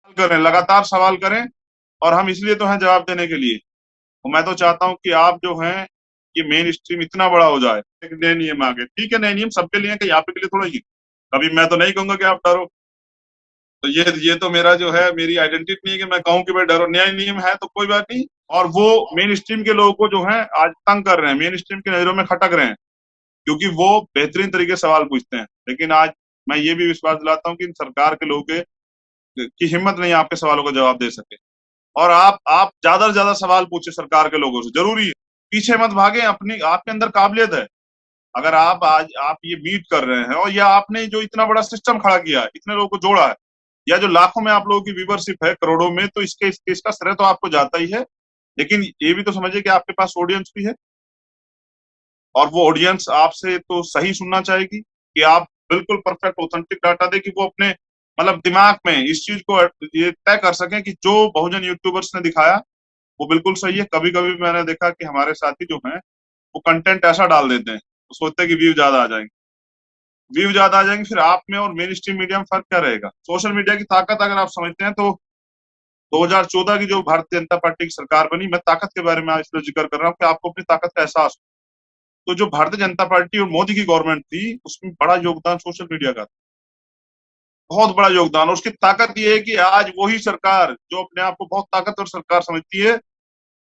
करें, लगातार सवाल करें, और हम इसलिए तो हैं जवाब देने के लिए। तो मैं तो चाहता हूं कि आप जो हैं, ये मेन स्ट्रीम इतना बड़ा हो जाए, एक नए नियम आ गए, ठीक है, नए नियम सबके लिए, कि आपके लिए थोड़ा ही। कभी मैं तो नहीं कहूंगा कि आप डरो। तो ये तो मेरा जो है, मेरी आइडेंटिटी नहीं है कि मैं कहूँ कि भाई डरो, नया नियम है तो कोई बात नहीं। और वो मेन स्ट्रीम के लोगों को जो है आज तंग कर रहे हैं, मेन स्ट्रीम की नजरों में खटक रहे हैं, क्योंकि वो बेहतरीन तरीके से सवाल पूछते हैं। लेकिन आज मैं ये भी विश्वास दिलाता हूँ कि इन सरकार के लोगों की हिम्मत नहीं है आपके सवालों का जवाब दे सके। और आप ज्यादा से ज्यादा सवाल पूछे सरकार के लोगों से, जरूरी है। पीछे मत भागे, अपनी आपके अंदर काबिलियत है। अगर आप आज आप ये मीट कर रहे हैं, और या आपने जो इतना बड़ा सिस्टम खड़ा किया है, इतने लोगों को जोड़ा है, या जो लाखों में आप लोगों की व्यूवरशिप है, करोड़ों में, तो इसका श्रेय तो आपको जाता ही है। लेकिन ये भी तो समझिए कि आपके पास ऑडियंस भी है, और वो ऑडियंस आपसे तो सही सुनना चाहेगी, कि आप बिल्कुल परफेक्ट ऑथेंटिक डाटा दे, कि वो अपने मतलब दिमाग में इस चीज को ये तय कर सकें कि जो बहुजन यूट्यूबर्स ने दिखाया वो बिल्कुल सही है। कभी कभी मैंने देखा कि हमारे साथी जो हैं, वो कंटेंट ऐसा डाल देते हैं, वो सोचते हैं कि व्यू ज्यादा आ जाएंगे, व्यू ज्यादा आ जाएंगे, फिर आप में और मेन स्ट्रीम मीडिया में फर्क क्या रहेगा? सोशल मीडिया की ताकत अगर आप समझते हैं, तो 2014 की जो भारतीय जनता पार्टी की सरकार बनी, मैं ताकत के बारे में आज इसलिए जिक्र कर रहा हूँ कि आपको अपनी ताकत का एहसास हो। तो जो भारतीय जनता पार्टी और मोदी की गवर्नमेंट थी, उसमें बड़ा योगदान सोशल मीडिया का था, बहुत बड़ा योगदान। और उसकी ताकत ये है कि आज वही सरकार जो अपने आप को बहुत ताकतवर सरकार समझती है,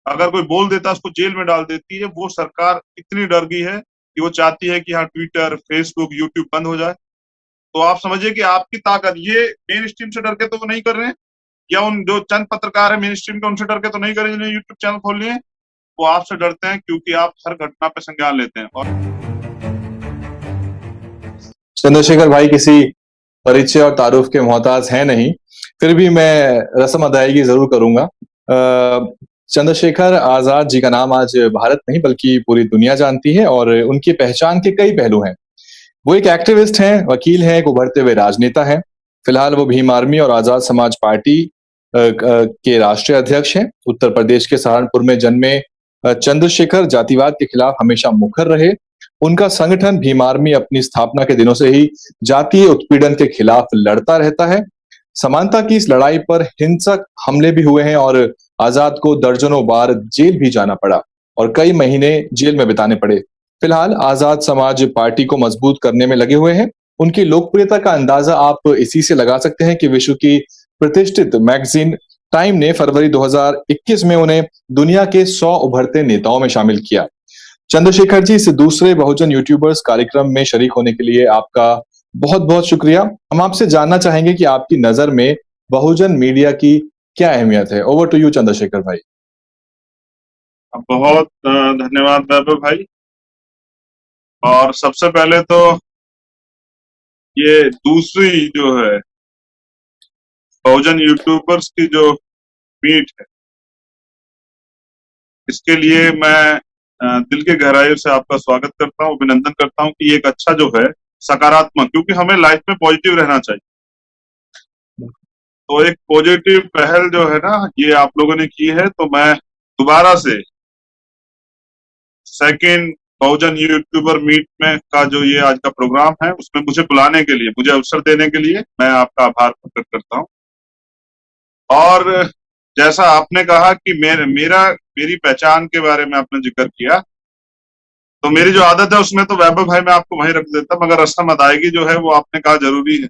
अगर कोई बोल देता है उसको जेल में डाल देती है। वो सरकार इतनी डर गई है कि वो चाहती है कि हाँ, ट्विटर, फेसबुक, यूट्यूब बंद हो जाए। तो आप समझिए कि आपकी ताकत ये मेन स्ट्रीम से डर के तो वो नहीं कर रहे हैं, या उन जो चंद पत्रकार है मेन स्ट्रीम के उनसे डर के तो नहीं कर रहे जिन्हें यूट्यूब चैनल खोल लिए। वो आपसे डरते हैं क्योंकि आप हर घटना पे संज्ञान लेते हैं। और चंद्रशेखर भाई किसी परिचय और तारुफ के मोहताज है नहीं, फिर भी मैं रस्म अदायगी जरूर करूंगा। चंद्रशेखर आजाद जी का नाम आज भारत नहीं बल्कि पूरी दुनिया जानती है, और उनकी पहचान के कई पहलू हैं। वो एक एक्टिविस्ट हैं, वकील हैं, एक उभरते हुए राजनेता हैं। फिलहाल वो भीम आर्मी और आजाद समाज पार्टी के राष्ट्रीय अध्यक्ष हैं। उत्तर प्रदेश के सहारनपुर में जन्मे चंद्रशेखर जातिवाद के खिलाफ हमेशा मुखर रहे। उनका संगठन भीम आर्मी अपनी स्थापना के दिनों से ही जातीय उत्पीड़न के खिलाफ लड़ता रहता है। समानता की इस लड़ाई पर हिंसक हमले भी हुए हैं, और आजाद को दर्जनों बार जेल भी जाना पड़ा और कई महीने जेल में बिताने पड़े। फिलहाल आजाद समाज पार्टी को मजबूत करने में लगे हुए हैं। उनकी लोकप्रियता का अंदाजा आप इसी से लगा सकते हैं कि विश्व की प्रतिष्ठित मैगजीन टाइम ने फरवरी 2021 में उन्हें दुनिया के 100 उभरते नेताओं में शामिल किया। चंद्रशेखर जी, इस दूसरे बहुजन यूट्यूबर्स कार्यक्रम में शरीक होने के लिए आपका बहुत बहुत शुक्रिया। हम आपसे जानना चाहेंगे कि आपकी नजर में बहुजन मीडिया की क्या अहमियत है। ओवर टू यू चंद्रशेखर भाई। बहुत धन्यवाद वैभव भाई। और सबसे पहले तो ये दूसरी जो है बहुजन यूट्यूबर्स की जो मीट है, इसके लिए मैं दिल के गहराइयों से आपका स्वागत करता हूँ, अभिनंदन करता हूँ कि ये एक अच्छा जो है सकारात्मक, क्योंकि हमें लाइफ में पॉजिटिव रहना चाहिए। तो एक पॉजिटिव पहल जो है ना, ये आप लोगों ने की है। तो मैं दोबारा से सेकंड बहुजन यूट्यूबर मीट में का जो ये आज का प्रोग्राम है, उसमें मुझे बुलाने के लिए, मुझे अवसर देने के लिए मैं आपका आभार प्रकट करता हूँ। और जैसा आपने कहा कि मेरी पहचान के बारे में आपने जिक्र किया, तो मेरी जो आदत है उसमें तो वैभव भाई मैं आपको वहीं रख देता, मगर रस्म अदायगी जो है वो आपने कहा जरूरी है।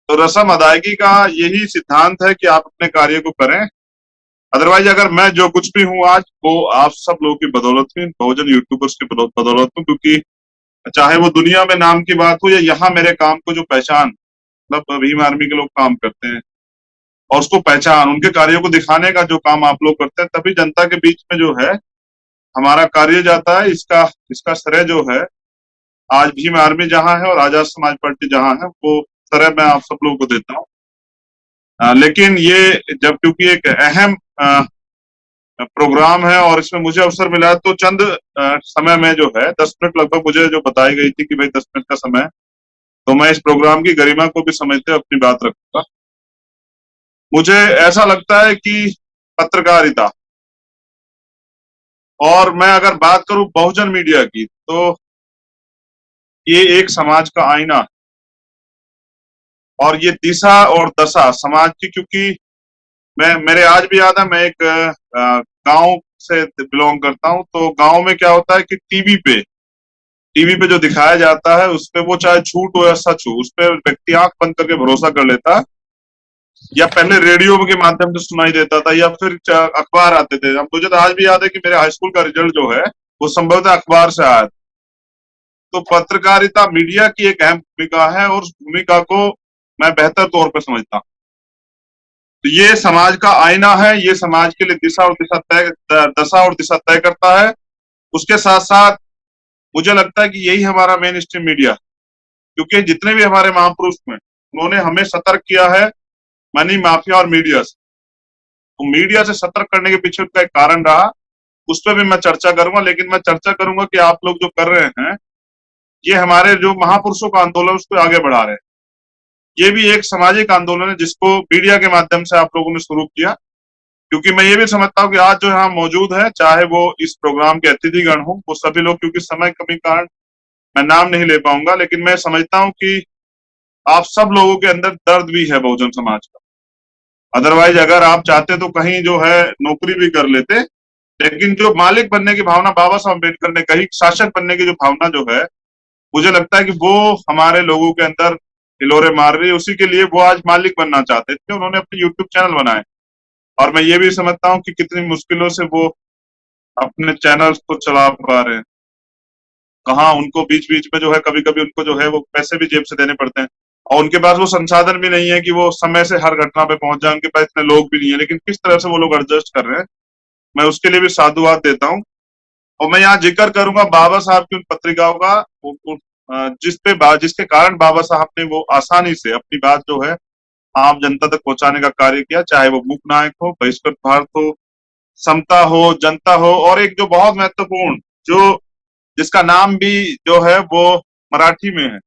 तो रस्म अदायगी का यही सिद्धांत है कि आप अपने कार्य को करें। अदरवाइज अगर मैं जो कुछ भी हूँ आज, वो आप सब लोगों की बदौलत हूँ, बहुजन यूट्यूबर्स की बदौलत हूँ। क्योंकि चाहे वो दुनिया में नाम की बात हो, या यहाँ मेरे काम को जो पहचान, मतलब भीम आर्मी के लोग काम करते हैं और उसको पहचान, उनके कार्यों को दिखाने का जो काम आप लोग करते हैं, तभी जनता के बीच में जो है हमारा कार्य जाता है। इसका इसका श्रेय जो है आज भीम आर्मी जहां है और आजाद समाज पार्टी जहां है, वो श्रेय मैं आप सब लोगों को देता हूँ। लेकिन ये जब क्योंकि एक अहम प्रोग्राम है और इसमें मुझे अवसर मिला है, तो चंद समय में जो है 10 मिनट लगभग मुझे जो बताई गई थी कि भाई 10 मिनट का समय, तो मैं इस प्रोग्राम की गरिमा को भी समझते हुए अपनी बात रखूंगा। मुझे ऐसा लगता है कि पत्रकारिता, और मैं अगर बात करूं बहुजन मीडिया की, तो ये एक समाज का आईना, और ये दिशा और दशा समाज की, क्योंकि मेरे आज भी याद है, मैं एक गांव से बिलोंग करता हूं, तो गांव में क्या होता है कि टीवी पे जो दिखाया जाता है उस पे, वो चाहे झूठ हो या सच हो, उस पे व्यक्ति आंख बंद करके भरोसा कर लेता है, या पहले रेडियो के माध्यम से सुनाई देता था, या फिर अखबार आते थे। अब मुझे तो आज भी याद है कि मेरे हाई स्कूल का रिजल्ट जो है वो संभवतः अखबार से आया था। तो पत्रकारिता मीडिया की एक अहम भूमिका है, और उस भूमिका को मैं बेहतर तौर पर समझता हूँ। तो ये समाज का आईना है, ये समाज के लिए दशा और दिशा तय करता है। उसके साथ साथ मुझे लगता है कि यही हमारा मेन स्ट्रीम मीडिया, क्योंकि जितने भी हमारे महापुरुष हैं उन्होंने हमें सतर्क किया है मनी माफिया और मीडिया से। तो मीडिया से सतर्क करने के पीछे उसका एक कारण रहा, उस पर भी मैं चर्चा करूंगा, लेकिन मैं चर्चा करूंगा कि आप लोग जो कर रहे हैं, ये हमारे जो महापुरुषों का आंदोलन उसको आगे बढ़ा रहे हैं। ये भी एक सामाजिक आंदोलन है जिसको मीडिया के माध्यम से आप लोगों ने शुरू किया। क्योंकि मैं ये भी समझता हूँ कि आज जो यहाँ मौजूद है, चाहे वो इस प्रोग्राम के अतिथिगण हो, वो सभी लोग, क्योंकि समय कमी कारण मैं नाम नहीं ले पाऊंगा, लेकिन मैं समझता हूँ कि आप सब लोगों के अंदर दर्द भी है बहुजन समाज का। अदरवाइज अगर आप चाहते तो कहीं जो है नौकरी भी कर लेते, लेकिन जो मालिक बनने की भावना बाबा साहब अम्बेडकर ने कही, शासक बनने की जो भावना जो है, मुझे लगता है कि वो हमारे लोगों के अंदर हिलोरे मार रही है। उसी के लिए वो आज मालिक बनना चाहते थे, उन्होंने अपने यूट्यूब चैनल बनाए। और मैं ये भी समझता हूँ कि कितनी मुश्किलों से वो अपने चैनल्स को चला पा रहे हैं। कहाँ उनको बीच बीच में जो है, कभी कभी उनको जो है वो पैसे भी जेब से देने पड़ते हैं, और उनके पास वो संसाधन भी नहीं है कि वो समय से हर घटना पे पहुंच जाए, उनके पास इतने लोग भी नहीं है। लेकिन किस तरह से वो लोग एडजस्ट कर रहे हैं, मैं उसके लिए भी साधुवाद देता हूँ। और मैं यहाँ जिक्र करूंगा बाबा साहब की उन पत्रिकाओं का, जिसके कारण बाबा साहब ने वो आसानी से अपनी बात जो है आम जनता तक पहुंचाने का कार्य किया, चाहे वो मूक नायक हो, बहिष्कृत भारत हो, समता हो, जनता हो, और एक जो बहुत महत्वपूर्ण, जो जिसका नाम भी जो है वो मराठी में है,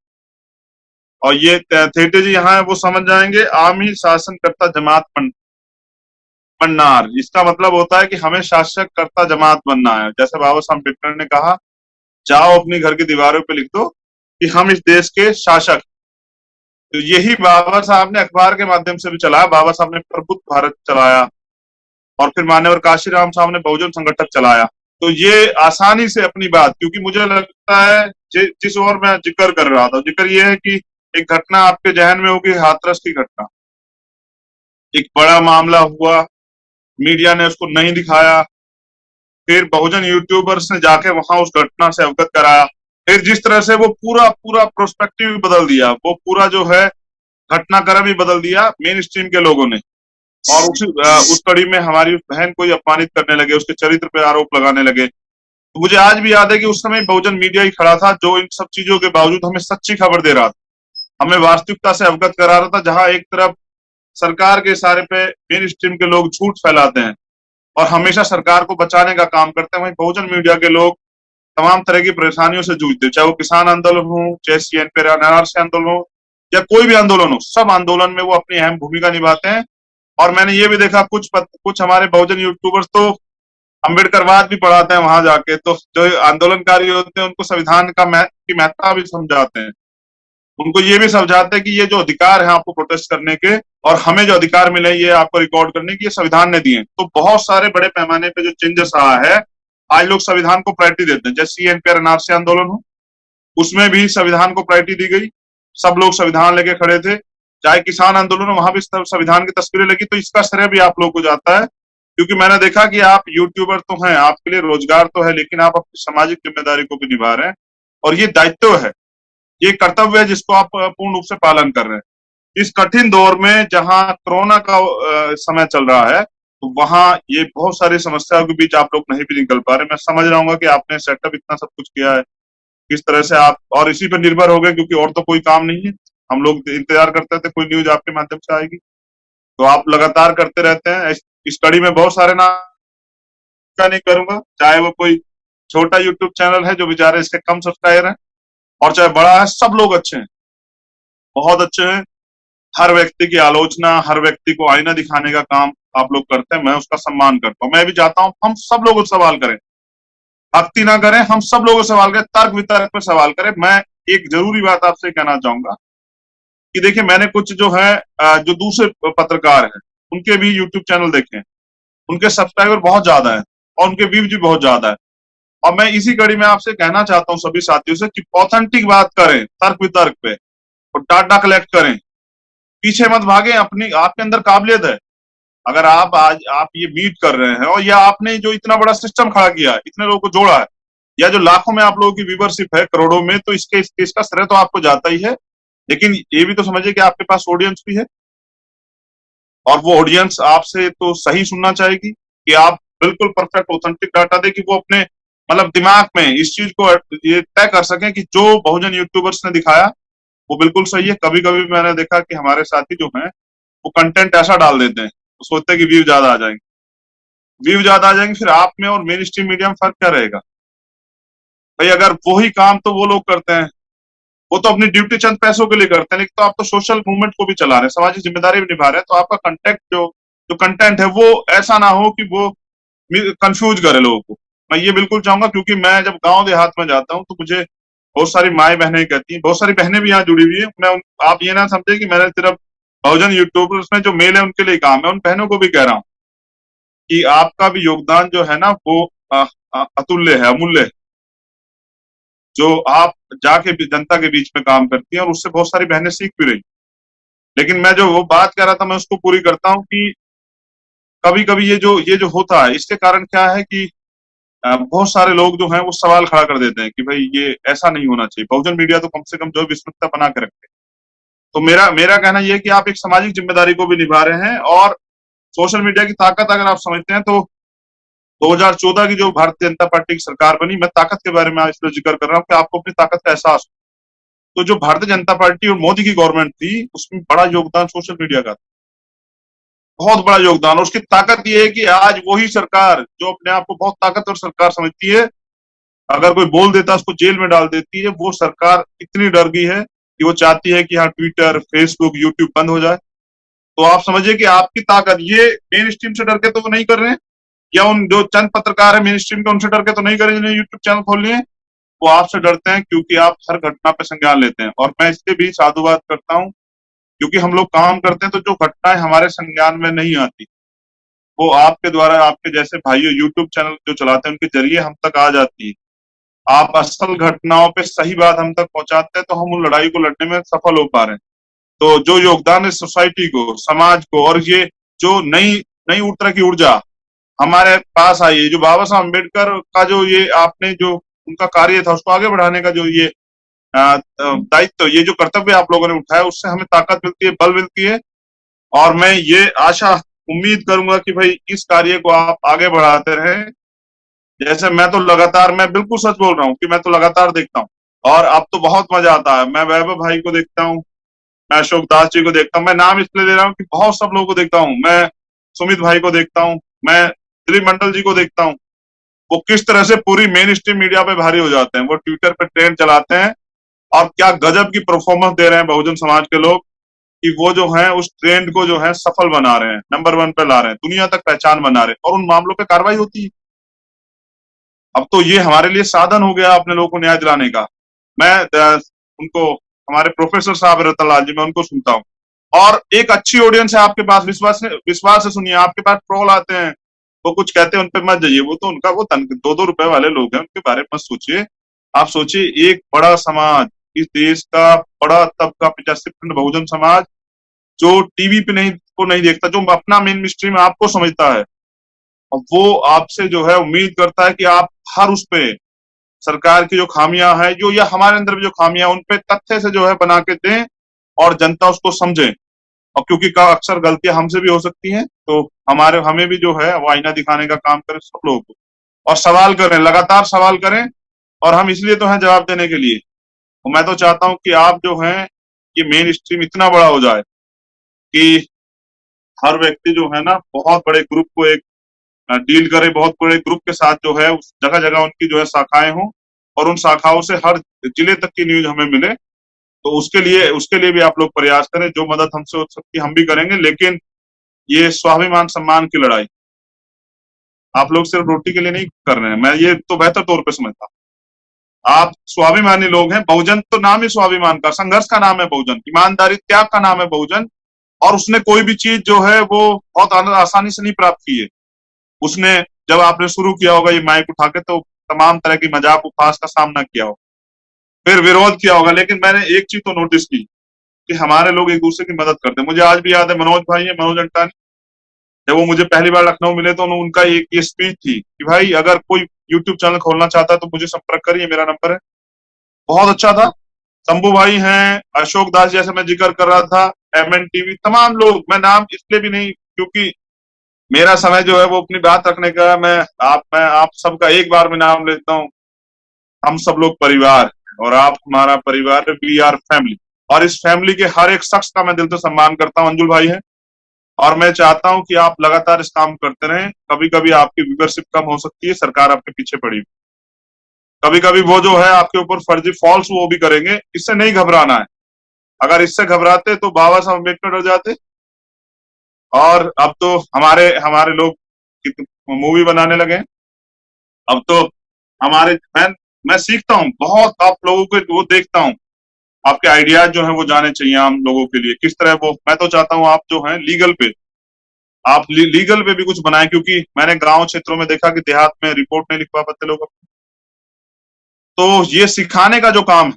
और ये थेटे जी यहाँ है, वो समझ जाएंगे, आमी शासन करता जमात पन्नार। इसका मतलब होता है कि हमें शासक करता जमात बनना है। जैसे बाबा साहब अम्बेडकर ने कहा, जाओ अपनी घर की दीवारों पे लिख दो कि हम इस देश के शासक। तो यही बाबा साहब ने अखबार के माध्यम से भी चलाया। बाबा साहब ने प्रबुद्ध भारत चलाया, और फिर मान्यवर काशीराम साहब ने बहुजन संगठन चलाया। तो ये आसानी से अपनी बात, क्योंकि मुझे लगता है जिस ओर मैं जिक्र कर रहा था, जिक्र ये है कि एक घटना आपके जहन में होगी, हाथरस की घटना, एक बड़ा मामला हुआ, मीडिया ने उसको नहीं दिखाया, फिर बहुजन यूट्यूबर्स ने जाके वहां उस घटना से अवगत कराया, फिर जिस तरह से वो पूरा पूरा प्रोस्पेक्टिव बदल दिया, वो पूरा जो है घटनाक्रम ही बदल दिया मेन स्ट्रीम के लोगों ने। और उस कड़ी में हमारी उस बहन को ही अपमानित करने लगे, उसके चरित्र पे आरोप लगाने लगे। तो मुझे आज भी याद है कि उस समय बहुजन मीडिया ही खड़ा था, जो इन सब चीजों के बावजूद हमें सच्ची खबर दे रहा था, हमें वास्तविकता से अवगत करा रहा था। जहां एक तरफ सरकार के इशारे पे मेन स्ट्रीम के लोग झूठ फैलाते हैं और हमेशा सरकार को बचाने का काम करते हैं, वहीं बहुजन मीडिया के लोग तमाम तरह की परेशानियों से जूझते, चाहे वो किसान आंदोलन हो, चाहे सीएनपी एनआरसी आंदोलन हो, या कोई भी आंदोलन हो, सब आंदोलन में वो अपनी अहम भूमिका निभाते हैं। और मैंने ये भी देखा, कुछ हमारे बहुजन यूट्यूबर्स तो अम्बेडकरवाद भी पढ़ाते हैं वहां जाके, तो जो आंदोलनकारी होते हैं उनको संविधान की महत्ता भी समझाते हैं, उनको ये भी समझाते हैं कि ये जो अधिकार है आपको प्रोटेस्ट करने के, और हमें जो अधिकार मिले ये आपको रिकॉर्ड करने की, ये संविधान ने दिए। तो बहुत सारे बड़े पैमाने पे जो चेंजेस रहा है, आज लोग संविधान को प्रायोरिटी देते हैं। जैसे सीएनपी एनआरसी आंदोलन हो, उसमें भी संविधान को प्रायोरिटी दी गई, सब लोग संविधान लेके खड़े थे। चाहे किसान आंदोलन हो, वहां भी संविधान की तस्वीरें लगी। तो इसका श्रेय भी आप लोग को जाता है, क्योंकि मैंने देखा कि आप यूट्यूबर तो हैं, आपके लिए रोजगार तो है, लेकिन आप अपनी सामाजिक जिम्मेदारी को भी निभा रहे हैं, और ये दायित्व है, ये कर्तव्य है जिसको आप पूर्ण रूप से पालन कर रहे हैं। इस कठिन दौर में जहां कोरोना का समय चल रहा है, तो वहां ये बहुत सारी समस्याओं के बीच आप लोग नहीं भी निकल पा रहे। मैं समझ रहा हूँ कि आपने सेटअप इतना सब कुछ किया है, किस तरह से आप और इसी पर निर्भर हो गए, क्योंकि और तो कोई काम नहीं है। हम लोग इंतजार करते थे कोई न्यूज आपके माध्यम से आएगी, तो आप लगातार करते रहते हैं। इस कड़ी में बहुत सारे नाम का नहीं करूंगा, चाहे वो कोई छोटा यूट्यूब चैनल है जो बेचारे इसके कम सब्सक्राइबर हैं, और चाहे बड़ा है, सब लोग अच्छे हैं, बहुत अच्छे हैं। हर व्यक्ति की आलोचना, हर व्यक्ति को आईना दिखाने का काम आप लोग करते हैं, मैं उसका सम्मान करता हूँ। मैं भी चाहता हूँ हम सब लोग सवाल करें, भक्ति ना करें, हम सब लोग सवाल करें, तर्क वितर्क पे सवाल करें। मैं एक जरूरी बात आपसे कहना चाहूंगा कि देखिए मैंने कुछ जो है जो दूसरे पत्रकार हैं उनके भी यूट्यूब चैनल देखे, उनके सब्सक्राइबर बहुत ज्यादा है और उनके व्यूज भी बहुत ज्यादा है। और मैं इसी कड़ी में आपसे कहना चाहता हूँ सभी साथियों से कि ऑथेंटिक बात करें, तर्क वितर्क पे, और डाटा कलेक्ट करें, पीछे मत भागे। अपनी आपके अंदर काबिलियत है, अगर आप आज आप ये मीट कर रहे हैं और या आपने जो इतना बड़ा सिस्टम खड़ा किया है, इतने लोगों को जोड़ा है, या जो लाखों में आप लोगों की व्यूवरशिप है, करोड़ों में, तो इसका श्रेय तो आपको जाता ही है। लेकिन ये भी तो समझिए कि आपके पास ऑडियंस भी है, और वो ऑडियंस आपसे तो सही सुनना चाहेगी कि आप बिल्कुल परफेक्ट ऑथेंटिक डाटा दे, कि वो अपने मतलब दिमाग में इस चीज को ये तय कर सकें कि जो बहुजन यूट्यूबर्स ने दिखाया वो बिल्कुल सही है। कभी कभी मैंने देखा कि हमारे साथी जो हैं वो कंटेंट ऐसा डाल देते हैं, तो सोचते हैं कि व्यू ज्यादा आ जाएंगे, व्यू ज्यादा आ जाएंगे, फिर आप में और मेन स्ट्रीम मीडिया में फर्क क्या रहेगा भाई? अगर वही काम तो वो लोग करते हैं, वो तो अपनी ड्यूटी चंद पैसों के लिए करते हैं, लेकिन तो आप तो सोशल मूवमेंट को भी चला रहे हैं, सामाजिक जिम्मेदारी भी निभा रहे हैं। तो आपका कंटेंट जो जो कंटेंट है वो ऐसा ना हो कि वो कंफ्यूज करे लोगों को। मैं ये बिल्कुल चाहूंगा, क्योंकि मैं जब गांव देहात में जाता हूँ तो मुझे बहुत सारी माए बहनें कहती हैं, बहुत सारी बहनें भी यहाँ जुड़ी हुई है। आप ये ना समझे कि मैंने सिर्फ बहुजन यूट्यूबर्स में जो मेल है उनके लिए काम है, उन बहनों को भी कह रहा हूँ कि आपका भी योगदान जो है ना वो अतुल्य है, अमूल्य है, जो आप जाके भी जनता के बीच में काम करती हैं, और उससे बहुत सारी बहनें सीख भी रही। लेकिन मैं जो वो बात कर रहा था मैं उसको पूरी करता हूँ कि कभी कभी ये जो होता है, इसके कारण क्या है कि बहुत सारे लोग जो हैं वो सवाल खड़ा कर देते हैं कि भाई ये ऐसा नहीं होना चाहिए, बहुजन मीडिया तो कम से कम जो है विस्तृतता बना के रखे। तो मेरा मेरा कहना यह है कि आप एक सामाजिक जिम्मेदारी को भी निभा रहे हैं, और सोशल मीडिया की ताकत अगर आप समझते हैं तो 2014 की जो भारतीय जनता पार्टी की सरकार बनी, मैं ताकत के बारे में इसलिए जिक्र कर रहा हूँ कि आपको अपनी ताकत का एहसास हो। तो जो भारतीय जनता पार्टी और मोदी की गवर्नमेंट थी उसमें बड़ा योगदान सोशल मीडिया का था, बहुत बड़ा योगदान। और उसकी ताकत ये है कि आज वही सरकार जो अपने आप को बहुत ताकतवर सरकार समझती है, अगर कोई बोल देता है उसको जेल में डाल देती है। वो सरकार इतनी डर गई है कि वो चाहती है कि हाँ ट्विटर, फेसबुक, यूट्यूब बंद हो जाए। तो आप समझिए कि आपकी ताकत ये मेन स्ट्रीम से डर के तो वो नहीं कर रहे हैं, या उन जो चंद पत्रकार है मेन स्ट्रीम के उनसे डर के तो नहीं कर रहे जिन्हें यूट्यूब चैनल खोल लिए। वो आपसे डरते हैं क्योंकि आप हर घटना पे संज्ञान लेते हैं। और मैं इसके भी साधुवाद करता हूँ, क्योंकि हम लोग काम करते हैं तो जो घटनाएं हमारे संज्ञान में नहीं आती वो आपके द्वारा, आपके जैसे भाइयों यूट्यूब चैनल जो चलाते हैं उनके जरिए हम तक आ जाती है। आप असल घटनाओं पे सही बात हम तक पहुंचाते हैं तो हम उन लड़ाई को लड़ने में सफल हो पा रहे हैं। तो जो योगदान है सोसाइटी को, समाज को, और ये जो नई नई तरह की ऊर्जा हमारे पास आई है, जो बाबा साहब अम्बेडकर का जो ये आपने जो उनका कार्य था उसको आगे बढ़ाने का जो ये दायित्व, ये जो कर्तव्य आप लोगों ने उठाया, उससे हमें ताकत मिलती है, बल मिलती है। और मैं ये आशा उम्मीद करूंगा कि भाई इस कार्य को आप आगे बढ़ाते रहें। जैसे मैं बिल्कुल सच बोल रहा हूँ कि मैं तो लगातार देखता हूँ, और अब तो बहुत मजा आता है। मैं वैभव भाई को देखता हूँ, मैं अशोक दास जी को देखता हूँ, मैं नाम इसलिए ले रहा हूँ कि बहुत सब लोगों को देखता हूँ, मैं सुमित भाई को देखता हूँ, मैं दिलीप मंडल जी को देखता हूँ। वो किस तरह से पूरी मेन स्ट्रीम मीडिया पे भारी हो जाते हैं, वो ट्विटर पे ट्रेंड चलाते हैं, और क्या गजब की परफॉर्मेंस दे रहे हैं बहुजन समाज के लोग, कि वो जो है उस ट्रेंड को जो है सफल बना रहे हैं, नंबर 1 पे ला रहे हैं, दुनिया तक पहचान बना रहे हैं, और उन मामलों पे कार्रवाई होती है। अब तो ये हमारे लिए साधन हो गया अपने लोगों को न्याय दिलाने का। मैं उनको, हमारे प्रोफेसर साहब रतनलाल जी, मैं उनको सुनता हूँ, और एक अच्छी ऑडियंस है आपके पास, विश्वास से सुनिए। आपके पास ट्रोल आते हैं, वो कुछ कहते हैं, उन पे मत जाइए, वो तो उनका वो 2-2 रुपए वाले लोग हैं, उनके बारे में मत सोचिए। आप सोचिए एक बड़ा समाज, इस देश का बड़ा तबका 85% बहुजन समाज, जो टीवी पे नहीं देखता, जो अपना मेन स्ट्रीम आपको समझता है, और वो आपसे जो है उम्मीद करता है कि आप हर उस पे सरकार की जो खामियां हैं, जो या हमारे अंदर भी जो खामियां, उन पे तथ्य से जो है बना के दें, और जनता उसको समझे। और क्योंकि अक्सर गलतियां हमसे भी हो सकती हैं, तो हमें भी जो है वो आईना दिखाने का काम करें सब लोगों को, और सवाल करें, लगातार सवाल करें। और हम इसलिए तो हैं जवाब देने के लिए। तो मैं तो चाहता हूं कि आप जो हैं, ये मेन स्ट्रीम इतना बड़ा हो जाए कि हर व्यक्ति जो है ना बहुत बड़े ग्रुप को एक डील करे, बहुत बड़े ग्रुप के साथ जो है उस जगह जगह उनकी जो है शाखाएं हों, और उन शाखाओं से हर जिले तक की न्यूज हमें मिले। तो उसके लिए भी आप लोग प्रयास करें, जो मदद हमसे हो सकती हम भी करेंगे। लेकिन ये स्वाभिमान सम्मान की लड़ाई आप लोग सिर्फ रोटी के लिए नहीं कर रहे हैं, मैं ये तो बेहतर तौर पे समझता हूँ। आप स्वाभिमानी लोग हैं। बहुजन तो नाम ही स्वाभिमान का, संघर्ष का नाम है बहुजन, ईमानदारी त्याग का नाम है बहुजन। और उसने कोई भी चीज जो है वो बहुत आसानी से नहीं प्राप्त की है। उसने जब आपने शुरू किया होगा ये माइक उठा के, तो तमाम तरह की मजाक उपहास का सामना किया होगा, फिर विरोध किया होगा, लेकिन मैंने एक चीज तो नोटिस की कि हमारे लोग एक दूसरे की मदद करते हैं। मुझे आज भी याद है, मनोज भाई है, मनोज अंटानी, जब वो मुझे पहली बार लखनऊ मिले तो उनका एक ये स्पीच थी कि भाई अगर कोई यूट्यूब चैनल खोलना चाहता है तो मुझे संपर्क करिए, मेरा नंबर है। बहुत अच्छा था। शंभू भाई हैं, अशोक दास जैसे मैं जिक्र कर रहा था, MN टीवी, तमाम लोग, मैं नाम इसलिए भी नहीं, क्योंकि मेरा समय जो है वो अपनी बात रखने का है। मैं आप सबका एक बार में नाम लेता हूँ। हम सब लोग परिवार हैं और आप हमारा परिवार है, वी आर फैमिली। और इस फैमिली के हर एक शख्स का मैं दिल से सम्मान करता हूँ। अंजुल भाई है, और मैं चाहता हूं कि आप लगातार इस काम करते रहें। कभी कभी आपकी व्यूवरशिप कम हो सकती है, सरकार आपके पीछे पड़ी, कभी कभी वो जो है आपके ऊपर फर्जी फॉल्स वो भी करेंगे, इससे नहीं घबराना है। अगर इससे घबराते तो बाबा साहब अम्बेडकर डर जाते। और अब तो हमारे हमारे लोग मूवी बनाने लगे हैं। अब तो हमारे मैं सीखता हूँ बहुत, आप लोगों के वो देखता हूँ, आपके आइडियाज जो है वो जाने चाहिए आम लोगों के लिए किस तरह वो। मैं तो चाहता हूँ आप जो है लीगल पे, आप लीगल पे भी कुछ बनाए, क्योंकि मैंने गांव क्षेत्रों में देखा कि देहात में रिपोर्ट नहीं लिखवा पाते लोग। तो ये सिखाने का जो काम है,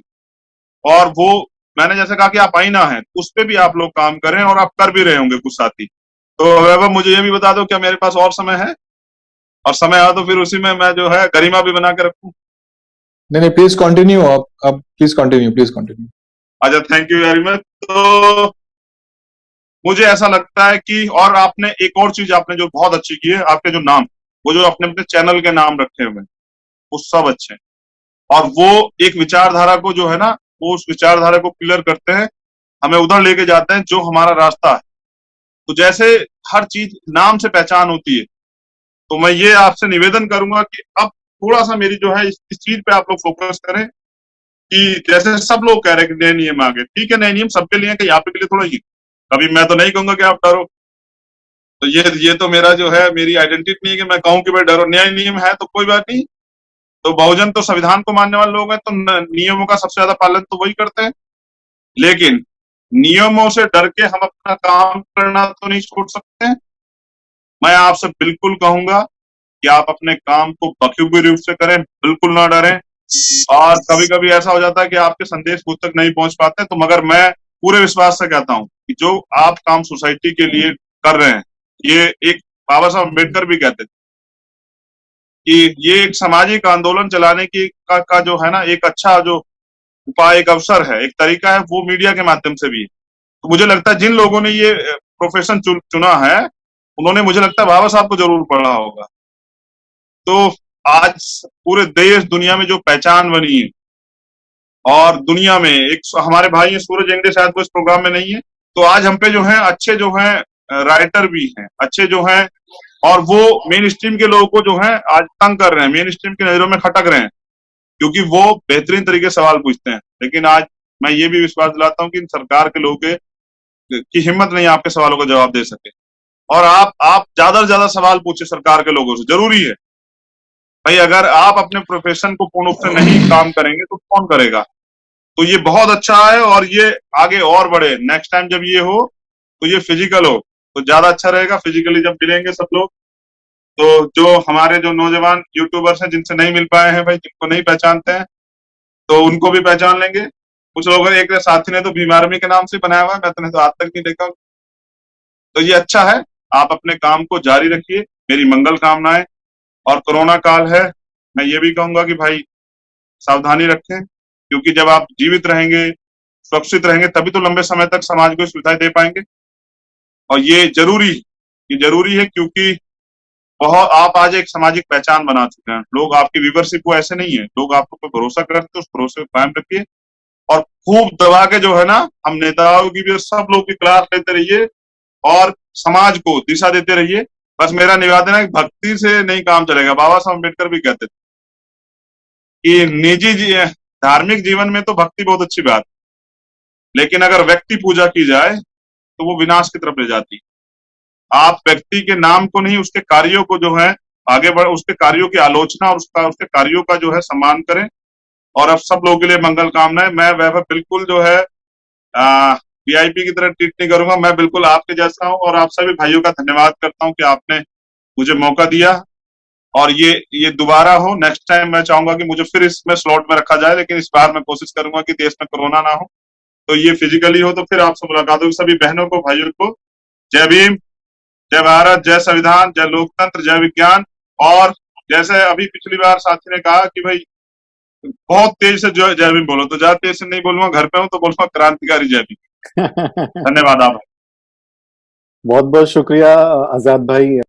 और वो मैंने जैसे कहा कि आप आईना है, उस पे भी आप लोग काम करें, और आप कर भी रहे होंगे कुछ साथी। तो वैभव मुझे ये भी बता दो, क्या मेरे पास और समय है? और समय आ तो फिर उसी में मैं जो है गरिमा भी बना के रखूं। नहीं नहीं, प्लीज कंटिन्यू, आप प्लीज कंटिन्यू, प्लीज कंटिन्यू। अच्छा, थैंक यू वेरी मच। तो मुझे ऐसा लगता है कि, और आपने एक और चीज आपने जो बहुत अच्छी की है, आपके जो नाम, वो जो अपने अपने चैनल के नाम रखे हुए हैं, वो सब अच्छे हैं। और वो एक विचारधारा को जो है ना, वो उस विचारधारा को क्लियर करते हैं, हमें उधर लेके जाते हैं जो हमारा रास्ता है। तो जैसे हर चीज नाम से पहचान होती है, तो मैं ये आपसे निवेदन करूंगा कि अब थोड़ा सा मेरी जो है इस चीज पे आप लोग फोकस करें कि जैसे सब लोग कह रहे हैं कि नए नियम आ गए, ठीक है, नए नियम सबके लिए, कि आप के लिए थोड़ा ही। कभी मैं तो नहीं कहूंगा कि आप डरो। तो ये तो मेरा जो है, मेरी आइडेंटिटी नहीं है कि मैं कहूँ कि भाई डरो। नया नियम है तो कोई बात नहीं। तो बहुजन तो संविधान को मानने वाले लोग हैं, तो नियमों का सबसे ज्यादा पालन तो वही करते हैं। लेकिन नियमों से डर के हम अपना काम करना तो नहीं छोड़ सकते हैं। मैं आपसे बिल्कुल कहूंगा कि आप अपने काम को बखूबी रूप से करें, बिल्कुल ना डरें। और कभी कभी ऐसा हो जाता है कि आपके संदेश खुद तक नहीं पहुंच पाते, तो मगर मैं पूरे विश्वास से कहता हूं कि जो आप काम सोसाइटी के लिए कर रहे हैं, ये एक, बाबा साहब अम्बेडकर भी कहते थे कि ये एक सामाजिक आंदोलन चलाने की का जो है ना, एक अच्छा जो उपाय, एक अवसर है, एक तरीका है, वो मीडिया के माध्यम से भी है। तो मुझे लगता है जिन लोगों ने ये प्रोफेशन चुना है, उन्होंने, मुझे लगता है, बाबा साहब को जरूर पढ़ा होगा। तो आज पूरे देश दुनिया में जो पहचान बनी है, और दुनिया में एक हमारे भाई हैं सूरज एंगड़े, शायद वो इस प्रोग्राम में नहीं है, तो आज हम पे जो है अच्छे जो है राइटर भी हैं, अच्छे जो हैं, और वो मेन स्ट्रीम के लोगों को जो है आज तंग कर रहे हैं, मेन स्ट्रीम की नजरों में खटक रहे हैं, क्योंकि वो बेहतरीन तरीके से सवाल पूछते हैं। लेकिन आज मैं ये भी विश्वास दिलाता हूँ कि सरकार के लोगों की हिम्मत नहीं आपके सवालों का जवाब दे सके। और आप ज्यादा से ज्यादा सवाल पूछे सरकार के लोगों से, जरूरी है भाई। अगर आप अपने प्रोफेशन को पूर्ण रूप से नहीं काम करेंगे तो कौन करेगा? तो ये बहुत अच्छा है, और ये आगे और बढ़े। नेक्स्ट टाइम जब ये हो तो ये फिजिकल हो तो ज्यादा अच्छा रहेगा। फिजिकली जब मिलेंगे सब लोग, तो जो हमारे जो नौजवान यूट्यूबर्स हैं जिनसे नहीं मिल पाए हैं भाई, जिनको नहीं पहचानते हैं, तो उनको भी पहचान लेंगे। कुछ लोग, एक साथी ने तो भीम आर्मी के नाम से बनाया हुआ है, मैंने तो आज तक नहीं देखा। तो ये अच्छा है, आप अपने काम को जारी रखिए, मेरी मंगल कामनाएं। और कोरोना काल है, मैं ये भी कहूंगा कि भाई सावधानी रखें, क्योंकि जब आप जीवित रहेंगे, सुरक्षित रहेंगे, तभी तो लंबे समय तक समाज को सुविधाएं दे पाएंगे। और ये जरूरी है, क्योंकि बहुत आप आज एक सामाजिक पहचान बना चुके हैं। लोग आपकी व्यूवरशिप को ऐसे नहीं है, लोग आप पे भरोसा करते हैं, उस भरोसे को कायम रखिए। और खूब दबा के जो है ना, हम नेताओं की भी, सब लोग की क्लास लेते रहिए, और समाज को दिशा देते रहिए। बस मेरा निवेदन है कि भक्ति से नहीं काम चलेगा। बाबा साहब अम्बेडकर भी कहते थे कि धार्मिक जीवन में तो भक्ति बहुत अच्छी बात, लेकिन अगर व्यक्ति पूजा की जाए तो वो विनाश की तरफ ले जाती है। आप व्यक्ति के नाम को नहीं, उसके कार्यों को जो है आगे बढ़, उसके कार्यों की आलोचना और उसके कार्यों का जो है सम्मान करें। और अब सब लोगों के लिए मंगल कामनाएं। मैं वैभव बिल्कुल जो है वीआईपी की तरह ट्रीट नहीं करूंगा, मैं बिल्कुल आपके जैसा हूं, और आप सभी भाइयों का धन्यवाद करता हूं कि आपने मुझे मौका दिया। और ये दोबारा हो, नेक्स्ट टाइम मैं चाहूंगा कि मुझे फिर इसमें स्लॉट में रखा जाए, लेकिन इस बार मैं कोशिश करूंगा कि देश में कोरोना ना हो, तो ये फिजिकली हो, तो फिर आपसे मुलाकात होगी। सभी बहनों को, भाइयों को जय भीम, जय भारत, जय संविधान, जय लोकतंत्र, जय विज्ञान। और जैसे अभी पिछली बार साथी ने कहा कि भाई बहुत तेज से जो जय भीम बोलो, तो ज्यादा तेज से नहीं बोलूंगा, घर पे हूं तो बोलूंगा क्रांतिकारी जय भीम। धन्यवाद आप। बहुत बहुत शुक्रिया आजाद भाई।